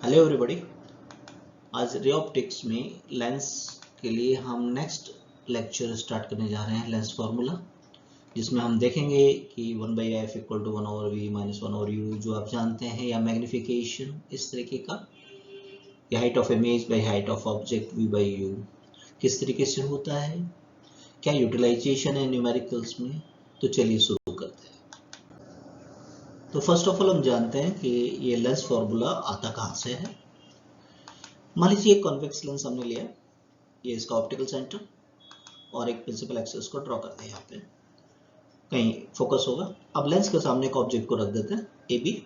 Hello everybody. आज ray optics में lens के लिए हम नेक्स्ट लेक्चर स्टार्ट करने जा रहे हैं, लेंस फार्मूला, जिसमें हम देखेंगे कि 1/f equal to 1/v minus 1/u जो आप जानते हैं, या मैग्निफिकेशन इस तरीके का, या height of image by height of object v/u किस तरीके से होता है, क्या यूटिलाइजेशन है न्यूमेरिकल्स में। तो चलिए शुरू करते हैं। तो फर्स्ट ऑफ ऑल हम जानते हैं कि ये लेंस फार्मूला आता कहाँ से है। मान लीजिए एक कॉन्वेक्स लेंस हमने लिया, ये इसका ऑप्टिकल सेंटर, और एक प्रिंसिपल एक्सिस को ड्रॉ करते हैं। यहाँ पे कहीं फोकस होगा। अब लेंस के सामने एक ऑब्जेक्ट को रख देते हैं ए बी।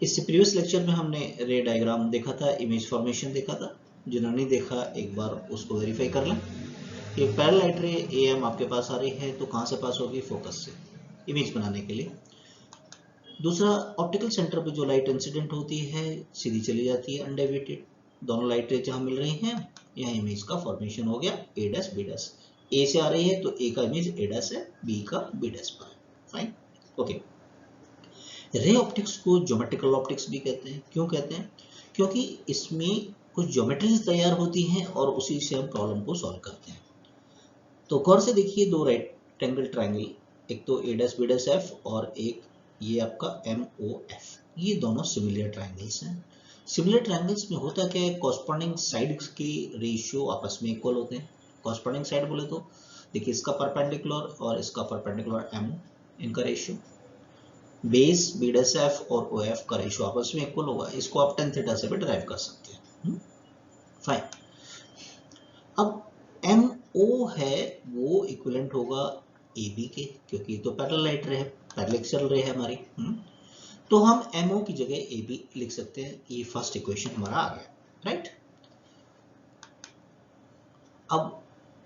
इससे प्रीवियस लेक्चर में हमने रे डायग्राम देखा था, इमेज फॉर्मेशन देखा था। जिन्होंने नहीं देखा एक बार उसको वेरीफाई कर लें। एक पैरेलल लाइट रे AM आपके पास आ रही है, तो कहाँ से पास होगी? फोकस से, इमेज बनाने के लिए। दूसरा, ऑप्टिकल सेंटर पे जो लाइट इंसिडेंट होती है सीधी चली जाती है अनडेविएटेड। दोनों लाइटें जहां मिल रही हैं, यहाँ इमेज का फॉर्मेशन हो गया ए डैश बी डैश। ए से आ रही है तो ए का इमेज ए डैश है, बी का बी डैश पर है। Fine, okay. रे ऑप्टिक्स को ज्योमेट्रिकल ऑप्टिक्स भी कहते हैं। क्यों कहते हैं? क्योंकि इसमें कुछ ज्योमेट्रीज तैयार होती हैं और उसी से हम प्रॉब्लम को सॉल्व करते हैं। तो गौर से देखिए, दो रेक्टेंगल ट्राइंगल, एक तो ए डैश बी डैश एफ और एक ये आपका MOF, ये दोनों सिमिलर ट्राइंगल्स हैं। सिमिलर ट्राइंगल्स में होता क्या है, कॉरस्पॉन्डिंग साइड्स के रेशियो आपस में इक्वल होते हैं। कॉरस्पॉन्डिंग साइड बोले तो देखिए, इसका परपेंडिकुलर और इसका परपेंडिकुलर MO, इनका ratio. Base B dash F और OF का रेशियो आपस में इक्वल होगा। इसको आप tan थीटा से भी डिराइव कर सकते हैं। फाइन। अब MO है वो इक्विवेलेंट होगा AB के, क्योंकि तो पैरेलल लाइट रे है, पैरेलल चल रही है हमारी। तो हम MO की जगह AB लिख सकते हैं। ये फर्स्ट इक्वेशन हमारा आ गया, राइट। अब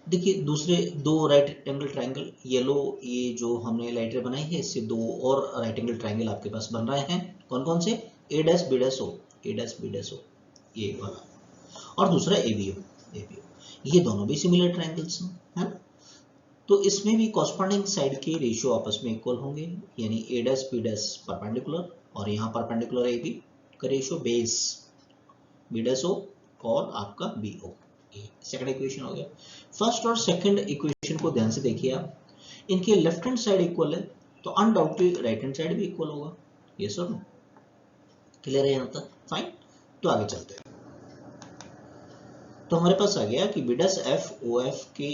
देखिए, दूसरे दो राइट एंगल ट्राइंगल, येलो, ये जो हमने लाइट रे बनाई है, इससे दो और राइट एंगल ट्राइंगल आपके पास बन रहे हैं। कौन कौन से? A dash B dash O, A dash B dash O, ये वाला, और दूसरा ABO। ये दोनों भी सिमिलर ट्राइंगल्स हैं, है ना। तो इसमें भी कॉरस्पॉन्डिंग साइड के रेशियो आपस में इक्वल होंगे, यानी A dash B dash perpendicular, और यहाँ परपेंडिकुलर AB का ratio base B dash O और आपका BO। ये सेकंड इक्वेशन हो गया। फर्स्ट और सेकंड इक्वेशन को ध्यान से देखिए आप, इनके लेफ्ट हैंड साइड इक्वल है, तो अनडाउटली राइट हैंड साइड भी इक्वल होगा। ये सब क्लियर है यहाँ तक? फाइन। तो आगे चलते हैं। तो हमारे पास आ गया कि बी डैश एफ OF के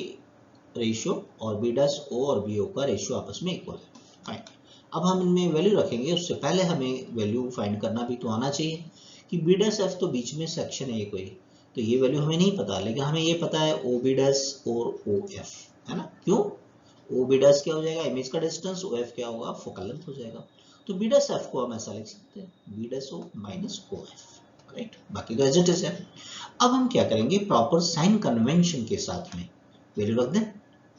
रेशियो और बी डैश O और BO का रेशियो आपस में इक्वल है। फाइन। अब हम इनमें वैल्यू रखेंगे, उससे पहले हमें वैल्यू फाइंड करना भी तो आना चाहिए कि बी डैश एफ तो बीच में सेक्शन है कोई, तो ये वैल्यू हमें नहीं पता, लेकिन हमें ये पता है OB डैश और OF, है ना। क्यों? OB डैश क्या हो जाएगा? इमेज का डिस्टेंस। OF क्या होगा? फोकल लेंथ हो जाएगा। तो बी डैश एफ को हम ऐसा लिख सकते हैं, B dash O minus OF, right. बाकी तो एज इट इज है। अब हम क्या करेंगे, प्रॉपर साइन कन्वेंशन के साथ में वैल्यू रख दें,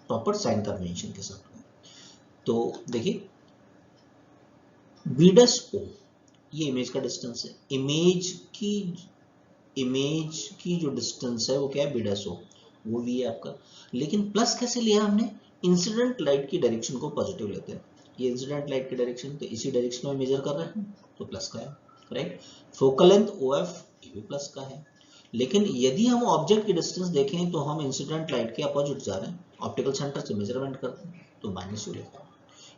प्रॉपर साइन कन्वेंशन के साथ में। तो देखिए, बी डैश O ये इमेज का डिस्टेंस है। इमेज की जो डिस्टेंस है वो क्या है? बी डैश O, वो भी है आपका। लेकिन प्लस कैसे लिया हमने? इंसिडेंट लाइट की डायरेक्शन को पॉजिटिव लेते हैं। ये इंसिडेंट लाइट की डायरेक्शन, तो इसी डायरेक्शन में मेजर कर रहे हैं, तो प्लस का है, राइट। फोकल लेंथ OF ये भी प्लस का है। लेकिन यदि हम ऑब्जेक्ट की डिस्टेंस देखें तो हम इंसिडेंट लाइट के अपोजिट जा रहे हैं, ऑप्टिकल सेंटर से मेजरमेंट करते हैं, तो माइनस U लिखा है।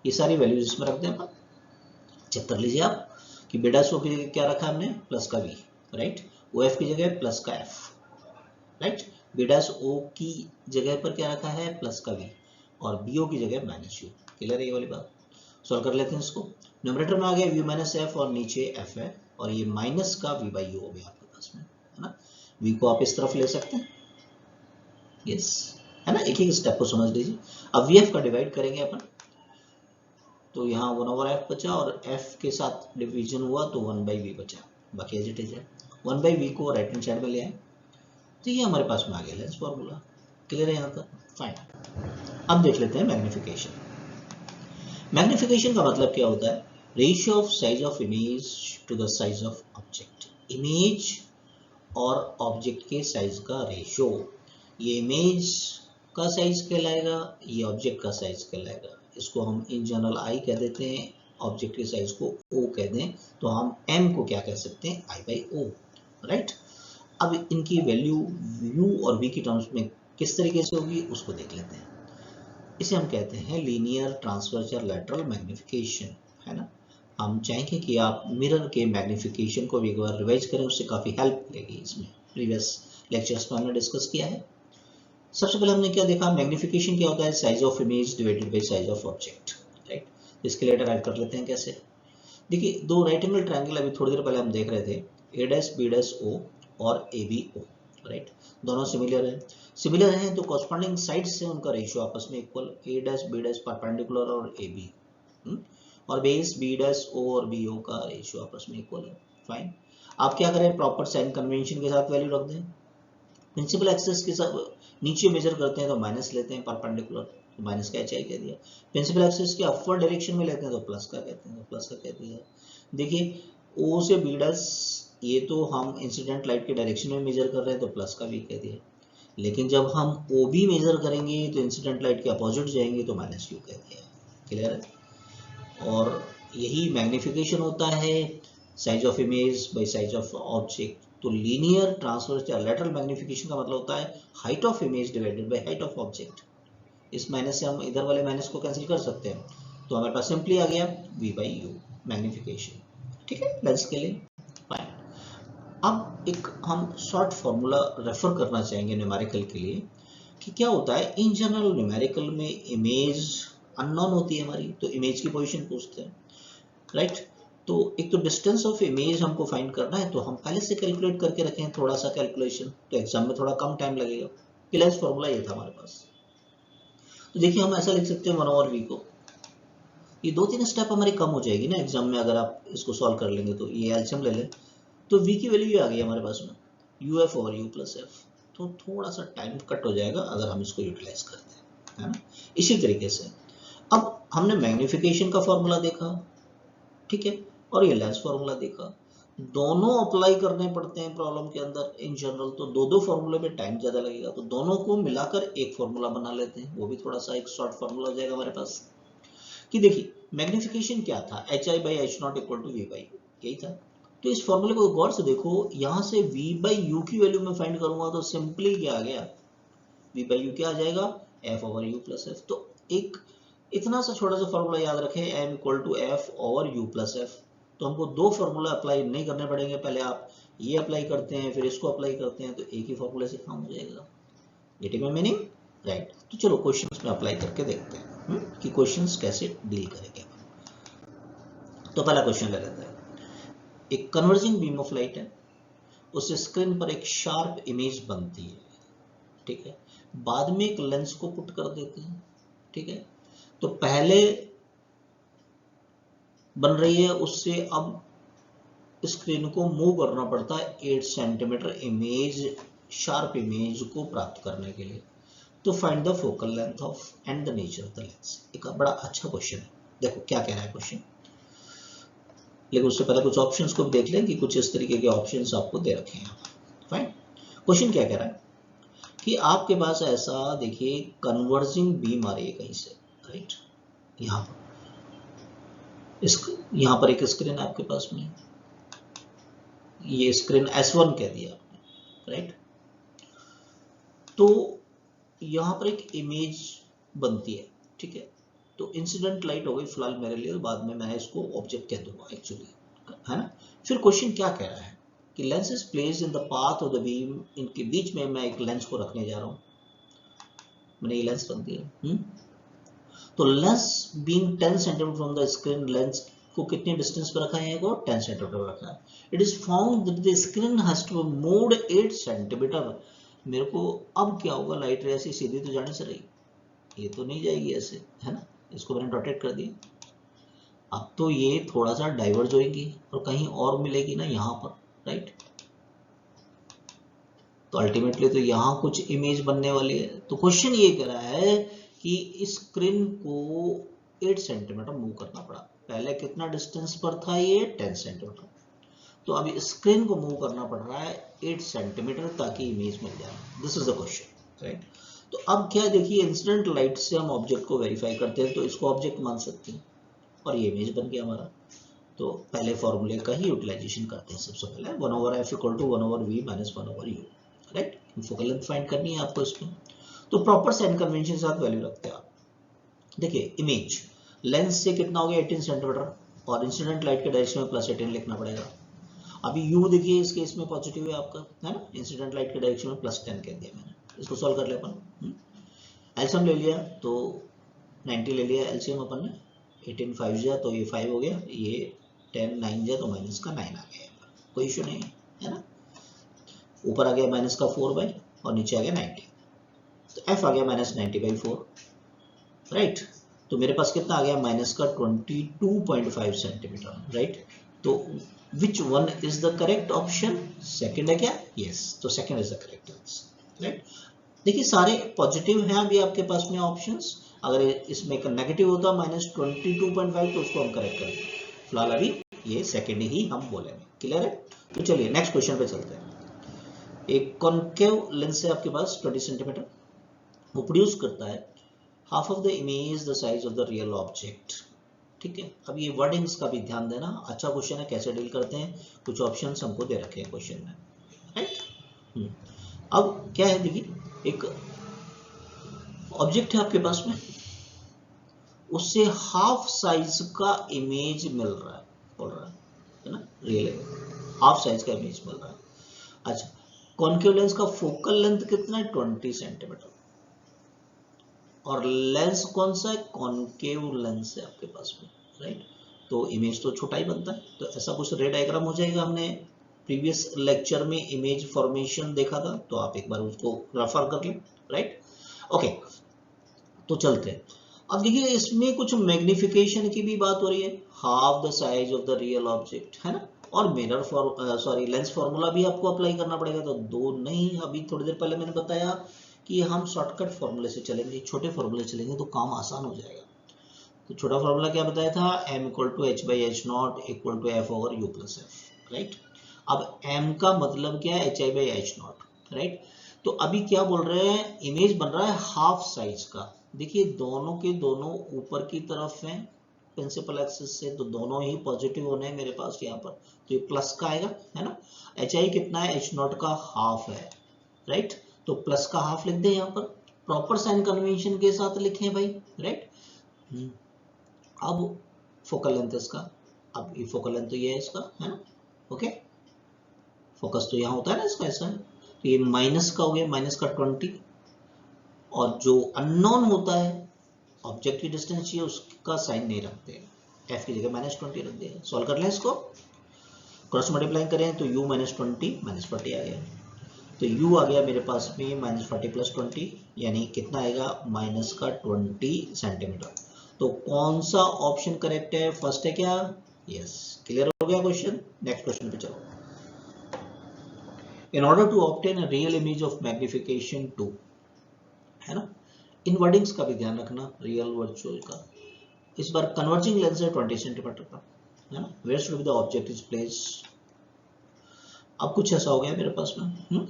ये सारी वैल्यूज इसमें रख दें अपन। चेक कर लीजिए आप कि बी डैश O की जगह क्या रखा हमने? प्लस का V, राइट। OF की जगह प्लस का F, right. B dash O की जगह पर क्या रखा है? प्लस का V, और BO की जगह माइनस U। क्लियर है ये वाली बात? सॉल्व कर लेते हैं इसको। न्यूमरेटर में आ गया V माइनस F और नीचे F है, और ये माइनस का V/U हो गया आपके पास में, है ना। V को आप इस तरफ ले सकते हैं, यस, है ना। एक एक स्टेप को समझ लीजिए। अब VF का डिवाइड करेंगे अपन, तो यहाँ 1/f बचा, और F के साथ डिवीजन हुआ तो 1/V बचा। बाकी एज इट इज है। 1/V को राइट हैंड साइड में ले आए, तो ये हमारे पास में आ गया लेंस फॉर्मूला। क्लियर है यहाँ तक? फाइन। अब देख लेते हैं मैग्निफिकेशन। मैग्निफिकेशन का मतलब क्या होता है? Ratio of size of image to the size of object. Image और ऑब्जेक्ट के साइज का रेशियो, ये इमेज का साइज कहलाएगा, ये ऑब्जेक्ट का साइज कहलाएगा। इसको हम इन जनरल I कह देते हैं, ऑब्जेक्ट के साइज को ओ कह दें तो हम एम को क्या कह सकते हैं, आई बाई ओ, राइट। अब इनकी वैल्यू यू और वी की टर्म्स में किस तरीके से होगी उसको देख लेते हैं। इसे हम कहते हैं लीनियर ट्रांसवर्स या लैटरल मैग्निफिकेशन, है ना। हम चाहेंगे कि आप मिरर के मैग्निफिकेशन को भी एक बार रिवाइज करें, उससे काफ़ी हेल्प मिलेगी। इसमें प्रीवियस लेक्चर्स में हमने डिस्कस किया है। सबसे पहले हमने क्या देखा, मैग्निफिकेशन क्या होता है, size of image divided by size of object, right. इसके लिए डिराइव कर लेते हैं कैसे। देखिए दो राइट एंगल ट्रायंगल अभी थोड़ी देर पहले हम देख रहे थे, ए डैश बी डैश ओ और ए बी ओ, राइट। दोनों सिमिलर हैं तो कॉरस्पॉन्डिंग साइड्स से उनका रेशियो आपस में इक्वल, ए डैश बी डैश परपेंडिकुलर और ए बी, और बेस बी डैश ओ और बी ओ का रेशियो आपस में इक्वल है, फाइन। आप क्या करें, प्रॉपर साइन कन्वेंशन के साथ वैल्यू रख दें। प्रिंसिपल एक्सिस के साथ नीचे मेजर करते हैं तो माइनस लेते हैं, परपेंडिकुलर तो माइनस का एच आई कह दिया। प्रिंसिपल एक्सिस के अपवर्ड डायरेक्शन में लेते हैं तो प्लस का कहते हैं, तो प्लस का कह दिया। देखिए ओ से बी डैश ये तो हम इंसिडेंट लाइट के डायरेक्शन में मेजर कर रहे हैं तो प्लस का भी कह दिया, लेकिन जब हम ओ बी मेजर करेंगे तो इंसिडेंट लाइट के अपोजिट जाएंगे तो माइनस यू कह दिया, क्लियर है। और यही मैग्निफिकेशन होता है size of image by size of object. तो लीनियर ट्रांसवर्स या लैटरल मैग्निफिकेशन का मतलब होता है height of image divided by height of object. इस माइनस से हम इधर वाले माइनस को कैंसिल कर सकते हैं, तो हमारे पास सिंपली आ गया v बाई यू मैग्निफिकेशन, ठीक है, लेंस के लिए, फाइन। अब एक हम शॉर्ट फॉर्मूला रेफर करना चाहेंगे न्यूमेरिकल के लिए कि क्या होता है। इन जनरल न्यूमेरिकल में इमेज अननोन होती है हमारी, तो इमेज की पोजीशन पूछते हैं, राइट। तो एक तो डिस्टेंस ऑफ इमेज हमको फाइंड करना है, तो हम पहले से कैलकुलेट करके रखें थोड़ा सा कैलकुलेशन, तो एग्जाम में थोड़ा कम टाइम लगेगा। लेंस फॉर्मूला ये था हमारे पास। तो देखिए हम ऐसा लिख सकते हैं 1 ओवर वी को, ये 2-3 स्टेप हमारी कम हो जाएगी ना एग्जाम में, अगर आप इसको सॉल्व कर लेंगे तो ये एलसीएम ले लें तो v की वैल्यू आ गई हमारे पास में U F over you plus F, तो थोड़ा सा टाइम कट हो जाएगा अगर हम इसको यूटिलाइज करते हैं, है ना। इसी तरीके से अब हमने मैग्निफिकेशन का फॉर्मूला देखा, ठीक है, और ये लेंस फॉर्मूला देखा, दोनों अप्लाई करने पड़ते हैं प्रॉब्लम के अंदर इन जनरल, तो दो फॉर्मूले में टाइम ज्यादा लगेगा, तो दोनों को मिलाकर एक फॉर्मूला बना लेते हैं, वो भी थोड़ा सा एक शॉर्ट फॉर्मूला हो जाएगा हमारे पास। कि देखिए मैग्निफिकेशन क्या था, H I by H naught equal to V by U, यही था। तो इस फॉर्मूले को गौर से देखो, यहां से v बाई यू की वैल्यू में फाइंड करूंगा तो सिंपली क्या आ गया, v बाई यू क्या आ जाएगा, f over u plus f। तो एक इतना सा छोटा सा फॉर्मूला याद रखें, m equal to f over u plus f। तो हमको दो फॉर्मूला अप्लाई नहीं करने पड़ेंगे, पहले आप ये अप्लाई करते हैं फिर इसको अप्लाई करते हैं, तो एक ही फॉर्मूले से काम हो जाएगा। Getting my meaning, right. तो चलो क्वेश्चंस में अप्लाई करके देखते हैं कि क्वेश्चंस कैसे डील करेंगे। तो पहला क्वेश्चन ले लेते हैं। एक कन्वर्जिंग बीम ऑफ लाइट है, उस स्क्रीन पर एक शार्प इमेज बनती है, ठीक है, बाद में एक लेंस को पुट कर देते हैं, ठीक है। तो पहले बन रही है, उससे अब स्क्रीन को मूव करना पड़ता है 8 सेंटीमीटर इमेज, शार्प इमेज को प्राप्त करने के लिए। तो find the focal length of and the nature of the lens. एक बड़ा अच्छा क्वेश्चन है, देखो क्या कह रहा है क्वेश्चन, लेकिन उससे पहले कुछ ऑप्शंस को भी देख लें कि कुछ इस तरीके के ऑप्शंस आपको दे रखे हैं। फाइन, क्वेश्चन क्या कह रहा है कि आपके पास ऐसा देखिए कन्वर्जिंग बीम आ रही है कहीं से, राइट, यहाँ पर यहाँ पर एक स्क्रीन है आपके पास में, ये स्क्रीन S1 कह दिया आपने, राइट। तो यहाँ पर एक इमेज बनती है, ठीक है। तो इंसिडेंट लाइट हो गई फिलहाल मेरे लिए, बाद में मैं इसको ऑब्जेक्ट कह दूंगा एक्चुअली, है ना। फिर क्वेश्चन क्या कह रहा है कि lens is placed in the path of the beam, इनके बीच में मैं एक लेंस को रखने जा रहा हूँ, मैंने ये लेंस रख दिया। तो lens being 10 centimetre from the screen, lens को कितने डिस्टेंस पर रखा है, को 10 सेंटीमीटर पर रखा है। It is found that the screen has to move 8 centimetre. मेरे को अब क्या होगा, लाइट रे ऐसी सीधी तो जाने से रही, ये तो नहीं जाएगी ऐसे, है ना, इसको मैंने रोटेट कर दिया। अब तो ये थोड़ा सा डाइवर्ज होगी और कहीं और मिलेगी ना यहाँ पर, राइट। तो अल्टीमेटली तो यहाँ कुछ इमेज बनने वाली है। तो क्वेश्चन ये कह रहा है कि स्क्रीन को 8 सेंटीमीटर मूव करना पड़ा, पहले कितना डिस्टेंस पर था, ये 10 सेंटीमीटर। तो अभी स्क्रीन को मूव करना पड़ रहा है 8 सेंटीमीटर ताकि इमेज मिल जाए। This is the question, right. तो अब क्या देखिए, इंसिडेंट लाइट से हम ऑब्जेक्ट को वेरीफाई करते हैं, तो इसको ऑब्जेक्ट मान सकते हैं, और ये इमेज बन गया हमारा। तो पहले फॉर्मूले का ही यूटिलाइजेशन करते हैं। सबसे पहले 1/f = 1/v - 1/u, right. Focal length find करनी है आपको इसमें। तो प्रॉपर साइन कन्वेंशन के साथ वैल्यू रखते हैं आप। देखिए इमेज लेंस से कितना हो गया 18 सेंटीमीटर, और इंसिडेंट लाइट के डायरेक्शन में +18 लिखना पड़ेगा। अभी u देखिए इस केस में पॉजिटिव है आपका, है ना, इंसिडेंट लाइट के डायरेक्शन में +10 कह दिया मैंने। इसको सॉल्व कर ले अपन। एलसीएम ले लिया तो 90 ले लिया एलसीएम अपन ने। 18 5 जा तो ये 5 हो गया, ये 10 9 जा तो माइनस का 9 आ गया, कोई इशू नहीं है ना। ऊपर आ गया माइनस का 4 और नीचे आ गया 90, तो एफ आ गया -90/4, राइट। तो मेरे पास कितना आ गया माइनस का 22.5 सेंटीमीटर, राइट। तो which one is the correct option? Second है क्या? यस, तो second is the correct answer, right. देखिए सारे पॉजिटिव हैं अभी आपके पास में ऑप्शंस। अगर इसमें एक नेगेटिव होता -22.5 तो उसको हम करेक्ट करेंगे। फिलहाल अभी ये सेकंड ही हम बोलेंगे, क्लियर है। तो चलिए नेक्स्ट क्वेश्चन पे चलते हैं। एक कॉन्केव लेंस है आपके पास 20 सेंटीमीटर, वो प्रोड्यूस करता है half of the image the size of the real object, ठीक है। अब ये वर्डिंग्स का भी ध्यान देना, अच्छा क्वेश्चन है, कैसे डील करते हैं। कुछ ऑप्शंस हमको दे रखे हैं क्वेश्चन में, राइट। अब क्या है, देखिए एक ऑब्जेक्ट है आपके पास में, उससे हाफ साइज का इमेज मिल रहा है, बोल रहा है ना, रियल हाफ साइज का इमेज मिल रहा है। अच्छा, कॉन्केव लेंस का फोकल लेंथ कितना है 20 सेंटीमीटर, और लेंस कौन सा है, कॉन्केव लेंस है आपके पास में, राइट। तो इमेज तो छोटा ही बनता है। तो ऐसा कुछ रे डायग्राम हो जाएगा। हमने प्रीवियस लेक्चर में इमेज फॉर्मेशन देखा था, तो आप एक बार उसको रेफर कर लें, राइट। ओके, तो चलते हैं। अब देखिए इसमें कुछ मैग्निफिकेशन की भी बात हो रही है, half the size of the real object, है ना, और मिरर लेंस फॉर्मूला भी आपको अप्लाई करना पड़ेगा। तो दो नहीं, अभी थोड़ी देर पहले मैंने बताया कि हम शॉर्टकट फॉर्मूले से चलेंगे, छोटे फॉर्मूले चलेंगे तो काम आसान हो जाएगा। तो छोटा फॉर्मूला क्या बताया था, m = h/h0 = f/u + f, right. अब m का मतलब क्या है, hi/h0, राइट। तो अभी क्या बोल रहे हैं, इमेज बन रहा है हाफ साइज का। देखिए दोनों के दोनों ऊपर की तरफ हैं प्रिंसिपल एक्सिस से, तो दोनों ही पॉजिटिव होने हैं मेरे पास यहाँ पर, तो ये प्लस का आएगा, है ना। hi कितना है, h0 का हाफ है, राइट। तो प्लस का हाफ लिख दें यहाँ पर, प्रॉपर साइन कन्वेंशन के साथ लिखें भाई, राइट। अब फोकल लेंथ इसका, अब ये फोकल लेंथ तो ये है इसका, है ना, ओके। फोकस तो यहाँ होता है ना इसका, ऐसा है। तो ये माइनस का हो गया, माइनस का 20, और जो अननोन होता है ऑब्जेक्ट की डिस्टेंस चाहिए उसका साइन नहीं रखते, f की जगह -20 रख दिया। सॉल्व कर लें इसको, क्रॉस मल्टीप्लाई करें तो u - 20 -40 आ गया। तो u आ गया मेरे पास में -40 + 20, यानी कितना आएगा -20 सेंटीमीटर। तो कौन सा ऑप्शन करेक्ट है, फर्स्ट है क्या? यस, क्लियर हो गया क्वेश्चन। नेक्स्ट क्वेश्चन पे चलो। In order to obtain a real image of magnification 2, है ना, इन वर्डिंग्स का भी ध्यान रखना, रियल वर्चुअल का। इस बार कन्वर्जिंग लेंस है 20 सेंटीमीटर का, है ना, where should be the object is placed. अब कुछ ऐसा हो गया मेरे पास में,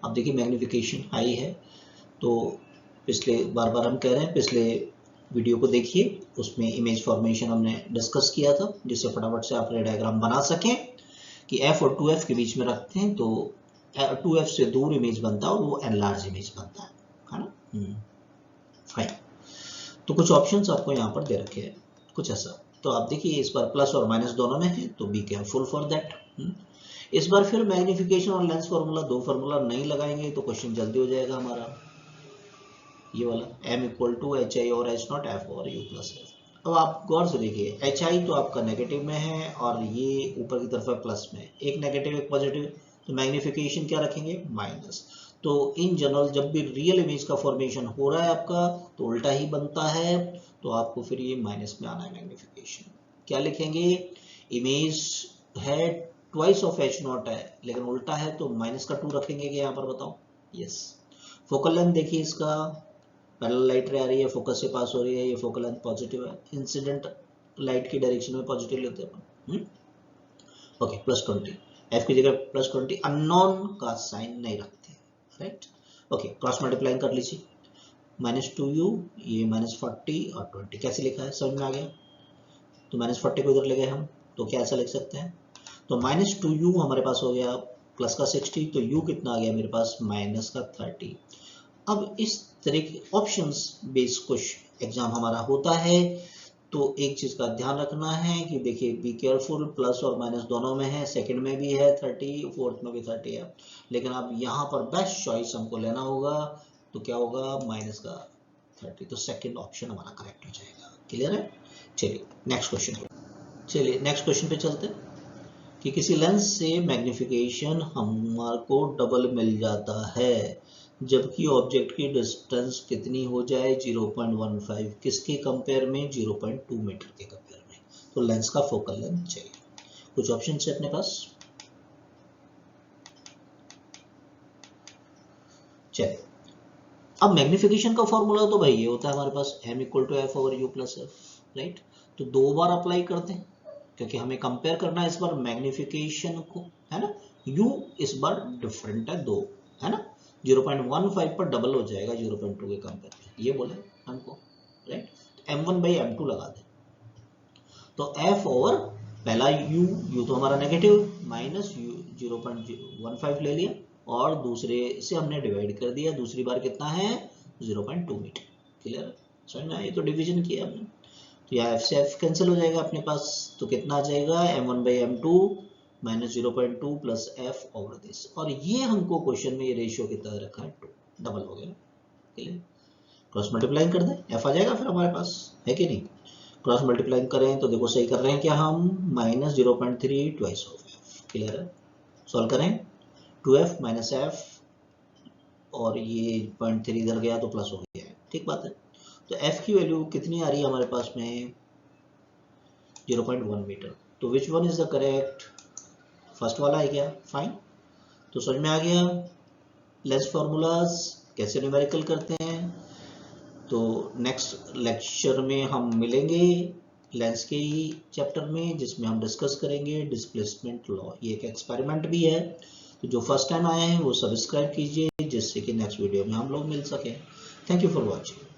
अब देखिए मैग्निफिकेशन हाई है, तो पिछले बार हम कह रहे हैं, पिछले वीडियो को देखिए, उसमें इमेज फॉर्मेशन हमने डिस्कस किया था, जिससे फटाफट से आप रे डायग्राम बना सकें कि f और 2f के बीच में रखते हैं तो 2f से दूर इमेज बनता है और वो एनलार्ज इमेज बनता है ना। फाइन, तो कुछ ऑप्शंस आपको यहाँ पर दे रखे हैं, कुछ ऐसा। तो आप देखिए इस बार प्लस और माइनस दोनों में है, तो बी केयरफुल फॉर दैट। इस बार फिर मैग्निफिकेशन और लेंस फॉर्मूला, दो फॉर्मूला नहीं लगाएंगे तो क्वेश्चन जल्दी हो जाएगा हमारा, ये वाला m = hi और h0 f और u + f। अब आप गौर से देखिए, hi तो आपका नेगेटिव में है और ये ऊपर की तरफ है प्लस में, एक नेगेटिव एक पॉजिटिव, तो मैग्निफिकेशन क्या रखेंगे, माइनस। तो इन जनरल जब भी रियल इमेज का फॉर्मेशन हो रहा है आपका तो उल्टा ही बनता है, तो आपको फिर ये माइनस में आना है मैग्निफिकेशन। क्या लिखेंगे, इमेज है ट्वाइस ऑफ h0 है, लेकिन उल्टा है तो माइनस का 2 रखेंगे क्या यहाँ पर, बताओ। यस, फोकल लेंथ देखिए इसका, पैरेलल लाइट रे आ रही है, फोकस से पास हो रही है, ये फोकल लेंथ पॉजिटिव है, इंसिडेंट लाइट की डायरेक्शन में पॉजिटिव लेते हैं अपन। ओके, +20, f की जगह +20, अननोन का साइन नहीं रखते, राइट। ओके, क्रॉस मल्टीप्लाई कर लीजिए, -2u, ये -40 और 20 कैसे लिखा है, समझ में आ गया। तो -40 को इधर ले गए हम, तो क्या ऐसा लिख सकते हैं, तो -2u हमारे पास हो गया प्लस का 60, तो u कितना आ गया मेरे पास माइनस का 30। अब इस तरह के ऑप्शंस बेस्ड क्वेश्चन एग्जाम हमारा होता है, तो एक चीज का ध्यान रखना है कि देखिए बी केयरफुल, प्लस और माइनस दोनों में है, सेकंड में भी है 30, फोर्थ में भी 30 है, लेकिन अब यहाँ पर बेस्ट चॉइस हमको लेना होगा, तो क्या होगा माइनस का 30, तो सेकंड ऑप्शन हमारा करेक्ट हो जाएगा। क्लियर है? चलिए नेक्स्ट क्वेश्चन पे चलते हैं कि किसी लेंस से मैग्निफिकेशन हमारे को डबल मिल जाता है जबकि ऑब्जेक्ट की डिस्टेंस कितनी हो जाए 0.15, किसके कंपेयर में 0.2 मीटर के कंपेयर में, तो लेंस का फोकल लेंथ चाहिए। कुछ ऑप्शन है अपने पास, चलिए अब मैग्निफिकेशन का फॉर्मूला तो भाई ये होता है हमारे पास m=f/u+f, राइट, तो दो बार अप्लाई करते हैं क्योंकि हमें कंपेयर करना है इस बार मैग्निफिकेशन को, है ना, u इस बार डिफरेंट है दो, है ना, 0.15 पर डबल हो जाएगा 0.2 के कंपेयर में, ये बोले हमको, राइट, m1/m2 लगा दे, तो f ओवर पहला u तो हमारा नेगेटिव माइनस 0.15 ले लिया और दूसरे से हमने डिवाइड कर दिया, दूसरी बार कितना है 0.2 मीटर। क्लियर, समझ में आया, तो डिवीजन किया हमने, तो यहाँ f से f कैंसिल हो जाएगा अपने पास, तो कितना आ जाएगा m1/m2 minus 0.2 plus f over this, और ये हमको क्वेश्चन में ये रेशियो कितना रखा है 2, डबल हो गया। क्लियर, क्रॉस मल्टीप्लाइंग कर दें f आ जाएगा फिर हमारे पास, है कि नहीं, क्रॉस मल्टीप्लाइंग करें तो देखो सही कर रहे हैं क्या हम, minus 0.3 twice of f। Clear है, सॉल्व करें 2f माइनस f और ये 0.3 इधर गया तो प्लस हो गया है, ठीक बात है, तो f की वैल्यू कितनी आ रही है हमारे पास में 0.1 मीटर, तो which one is the correct, first वाला है क्या, फाइन, तो समझ में आ गया लेंस फॉर्मूलाज कैसे न्यूमेरिकल करते हैं। तो नेक्स्ट लेक्चर में हम मिलेंगे लेंस के ही चैप्टर में, जिसमें हम डिस्कस करेंगे डिस्प्लेसमेंट लॉ, ये एक एक्सपेरिमेंट भी है, तो जो फर्स्ट टाइम आए हैं वो सब्सक्राइब कीजिए जिससे कि नेक्स्ट वीडियो में हम लोग मिल सकें। Thank you for watching.